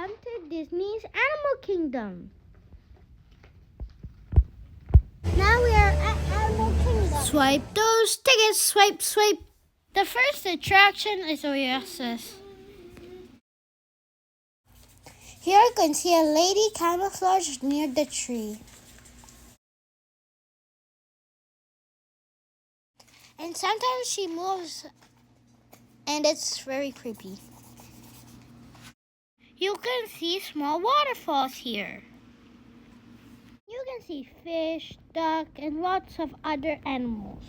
Welcome to Disney's Animal Kingdom. Now we are at Animal Kingdom. Swipe those tickets. Swipe, swipe. The first attraction is Oasis. Here you can see a lady camouflaged near the tree. And sometimes she moves and it's very creepy. You can see small waterfalls here. You can see fish, duck, and lots of other animals.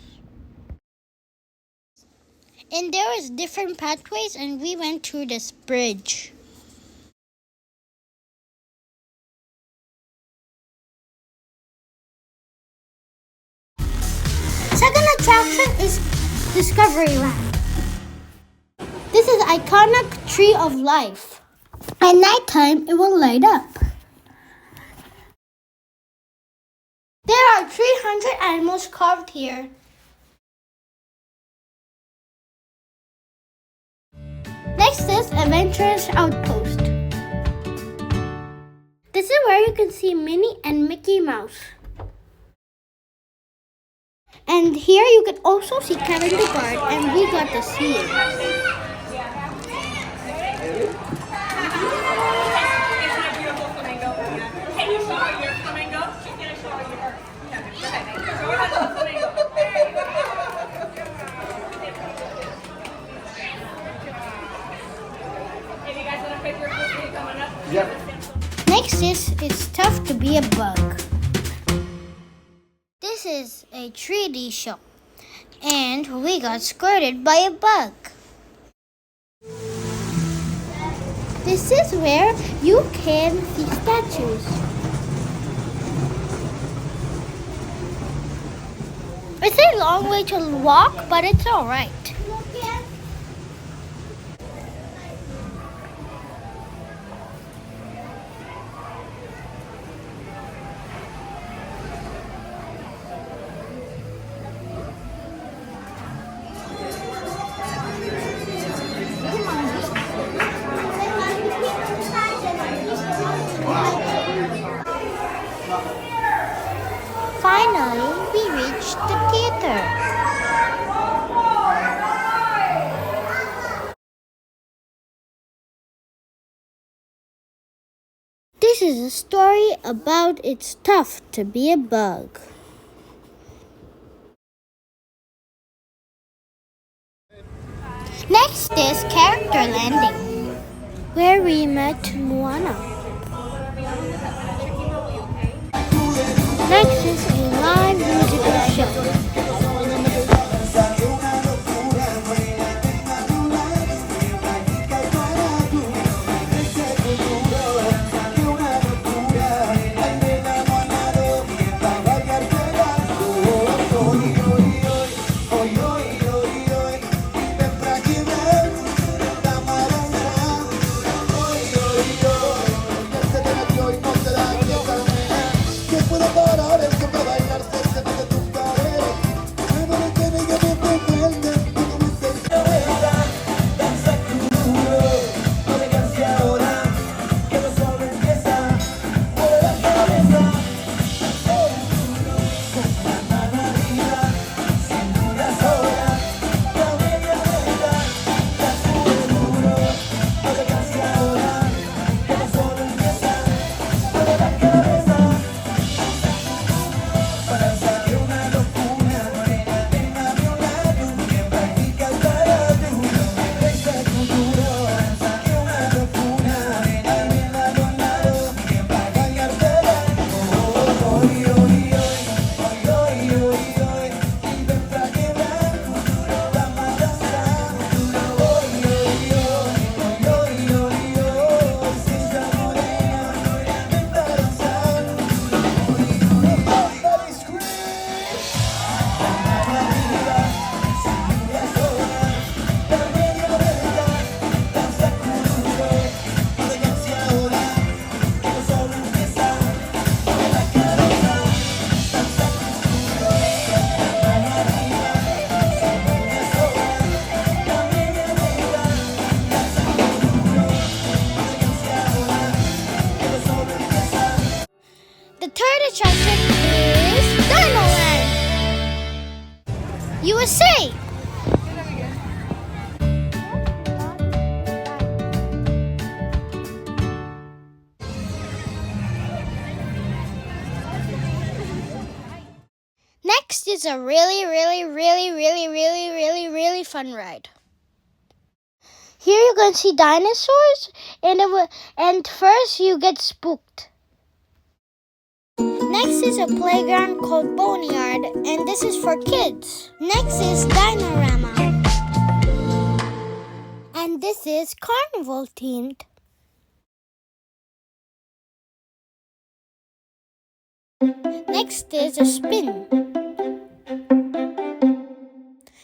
And there was different pathways and we went through this bridge. Second attraction is Discovery Land. This is iconic Tree of Life. At nighttime, it will light up. There are 300 animals carved here. Next is Adventurous Outpost. This is where you can see Minnie and Mickey Mouse. And here you can also see Kevin the Guard, and we got to see him. Next is It's Tough to Be a Bug. This is a 3D show, and we got squirted by a bug. This is where you can see statues. It's a long way to walk, but it's alright. Finally, we reached the theater. This is a story about It's Tough to Be a Bug. Next is Character Landing, where we met Moana. Next is a live musical show. third attraction is Dinoland, USA. Next is a really fun ride. Here you can see dinosaurs, and first you get spooked. Next is a playground called Boneyard, and this is for kids. Next is Dinorama, and this is carnival themed. Next is a spin.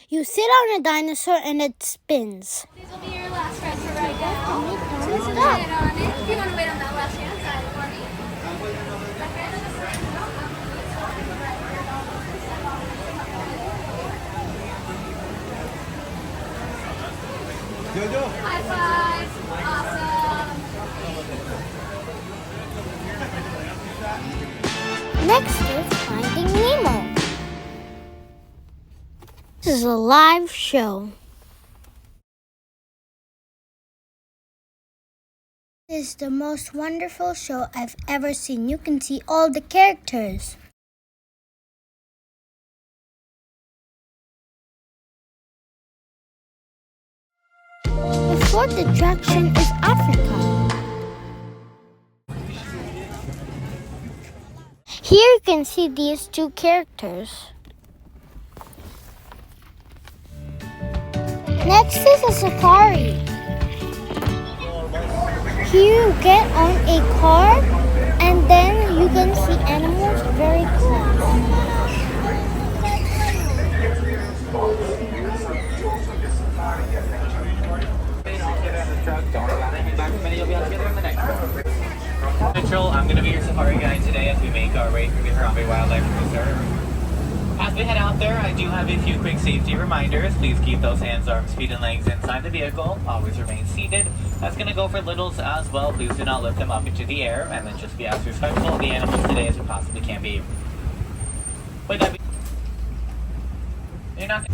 You sit on a dinosaur and it spins. These will be your last rides for right now. Let's Get go. on it. If you want to wait on that left hand side for me. High five. Awesome. Next is Finding Nemo. This is a live show. This is the most wonderful show I've ever seen. You can see all the characters. The fourth attraction is Africa. Here you can see these two characters. Next is a safari. Here you get on a car and then you can see animals very close. Mitchell, I'm going to be your safari guide today as we make our way through the Harambe Wildlife Reserve. As we head out there, I do have a few quick safety reminders. Please keep those hands, arms, feet, and legs inside the vehicle. Always remain seated. That's going to go for littles as well. Please do not lift them up into the air, and then just be as respectful of the animals today as we possibly can be. Wait, you're not.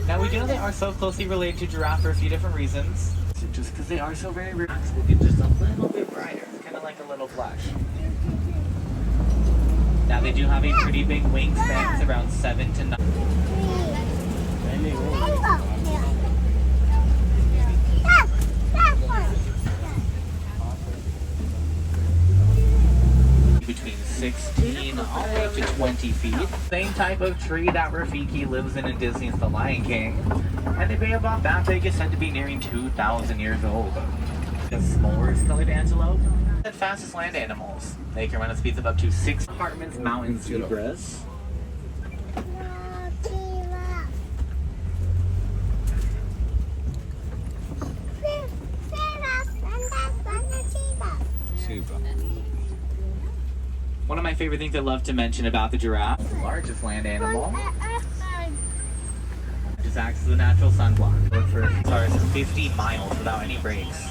Now, we know they are so closely related to giraffe for a few different reasons. Just because they are so very relaxed, we'll get just a little bit brighter. It's kind of like a little flash. Now, they do have a pretty big wingspan. It's around 7 to 9. Between 16 all the way up to 20 feet. Same type of tree that Rafiki lives in Disney's The Lion King. And they weigh about that big, is said to be nearing 2,000 years old. The smallest colored antelope. The fastest land animals. They can run at speeds of up to 6 Hartman's mountain zebras. One of my favorite things I love to mention about the giraffe, the largest land animal, just acts as a natural sunblock. Look for as far as 50 miles without any brakes.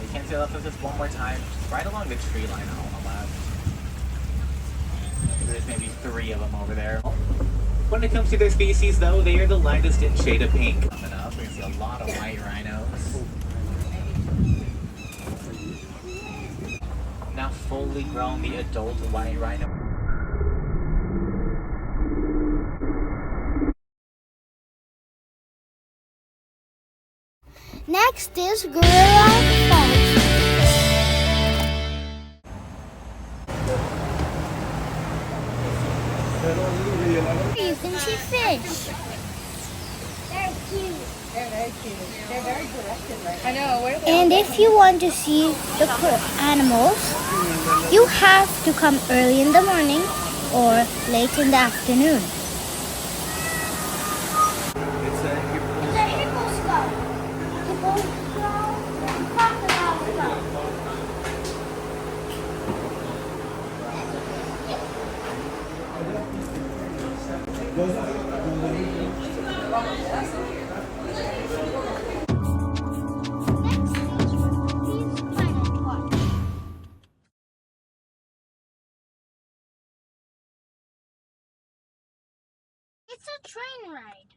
You can't see left with just one more time, just right along the tree line on the left. There's maybe 3 of them over there. When it comes to their species, though, they are the lightest in shade of pink. Coming up, we're gonna see a lot of white rhinos. Now fully grown, the adult white rhino. Next is Gorilla Falls. You can see fish. They're cute. They're very cute. They're very directed right now. I know. Where are they? And if you want to see the animals, you have to come early in the morning or late in the afternoon. It's a It's a hippo skull. Hippo skull. Crocodile skull. It's a train ride.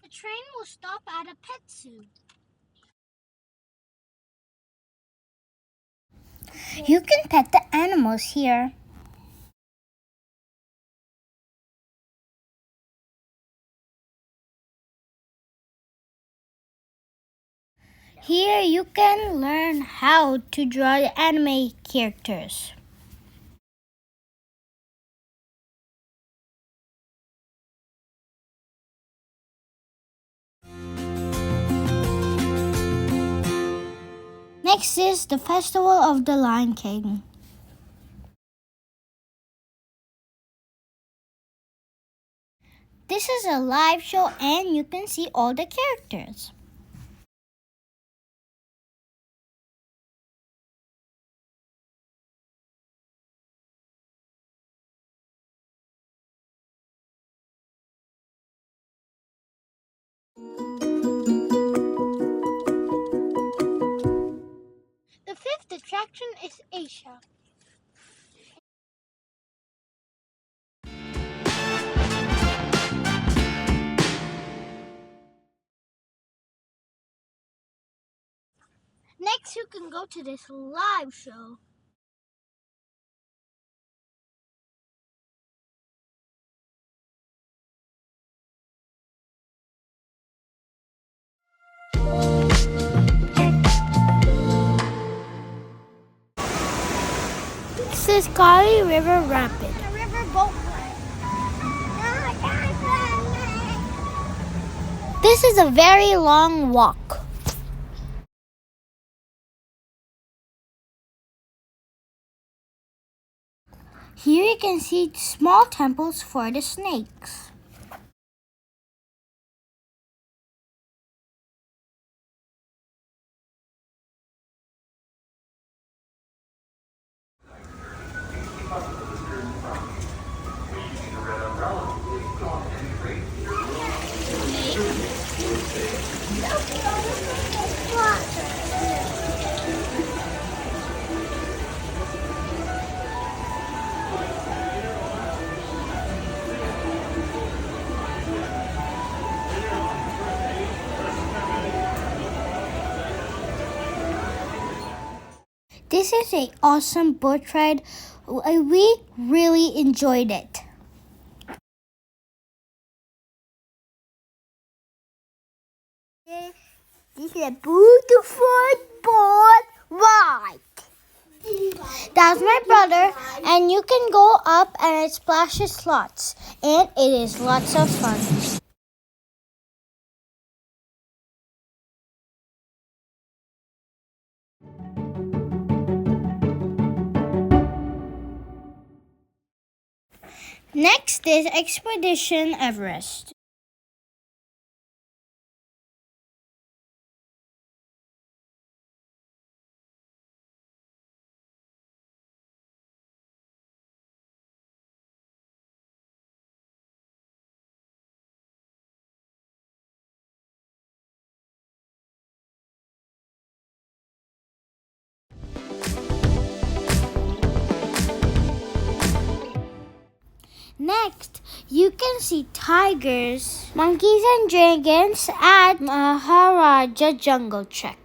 The train will stop at a pet zoo. You can pet the animals here. Here you can learn how to draw the anime characters. Next is the Festival of the Lion King. This is a live show and you can see all the characters. The fifth attraction is Asia. Next, you can go to this live show. This is Kali River Rapid. A river boat ride. This is a very long walk. Here you can see small temples for the snakes. This is an awesome boat ride. We really enjoyed it. This is a beautiful boat ride. That's my brother, and you can go up and it splashes lots, and it is lots of fun. Next is Expedition Everest. Next, you can see tigers, monkeys, and dragons at Maharaja Jungle Trek.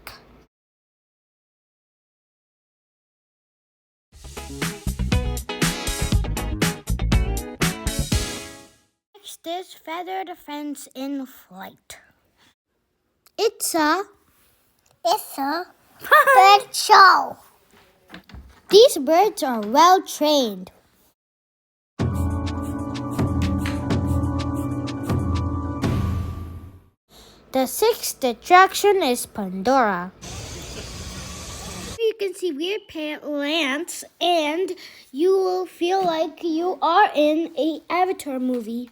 Next is Feather Defense in Flight. It's a bird show. These birds are well trained. The sixth attraction is Pandora. You can see weird plants and you will feel like you are in an Avatar movie.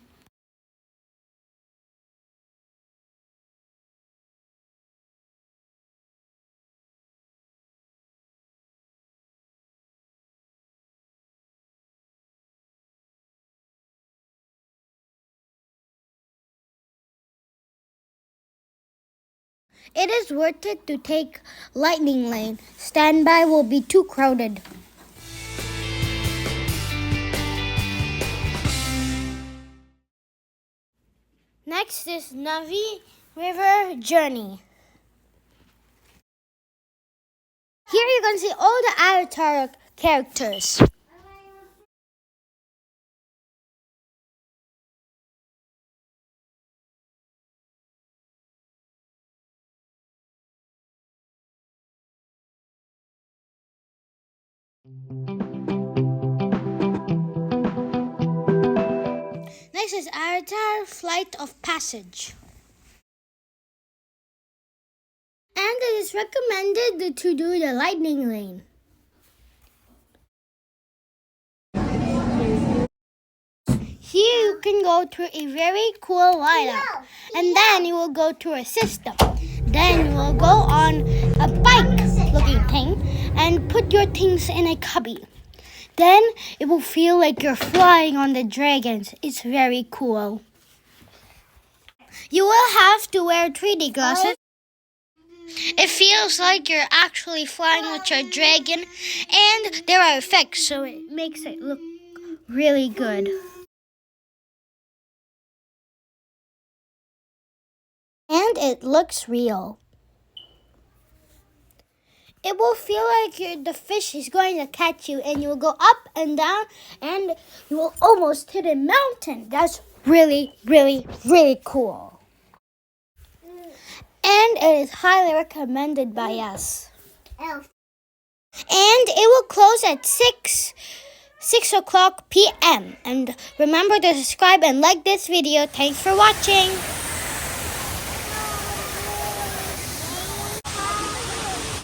It is worth it to take Lightning Lane. Standby will be too crowded. Next is Navi River Journey. Here you can see all the Avatar characters. Next is Avatar Flight of Passage. And it is recommended to do the lightning lane. Here you can go through a very cool lineup. And then you will go through a system. Then you will go on a bike looking thing and put your things in a cubby. Then it will feel like you're flying on the dragons. It's very cool. You will have to wear 3D glasses. It feels like you're actually flying with your dragon, and there are effects, so it makes it look really good. And it looks real. It will feel like the fish is going to catch you, and you will go up and down, and you will almost hit a mountain. That's really, really, really cool. And it is highly recommended by us. And it will close at 6 o'clock p.m. And remember to subscribe and like this video. Thanks for watching.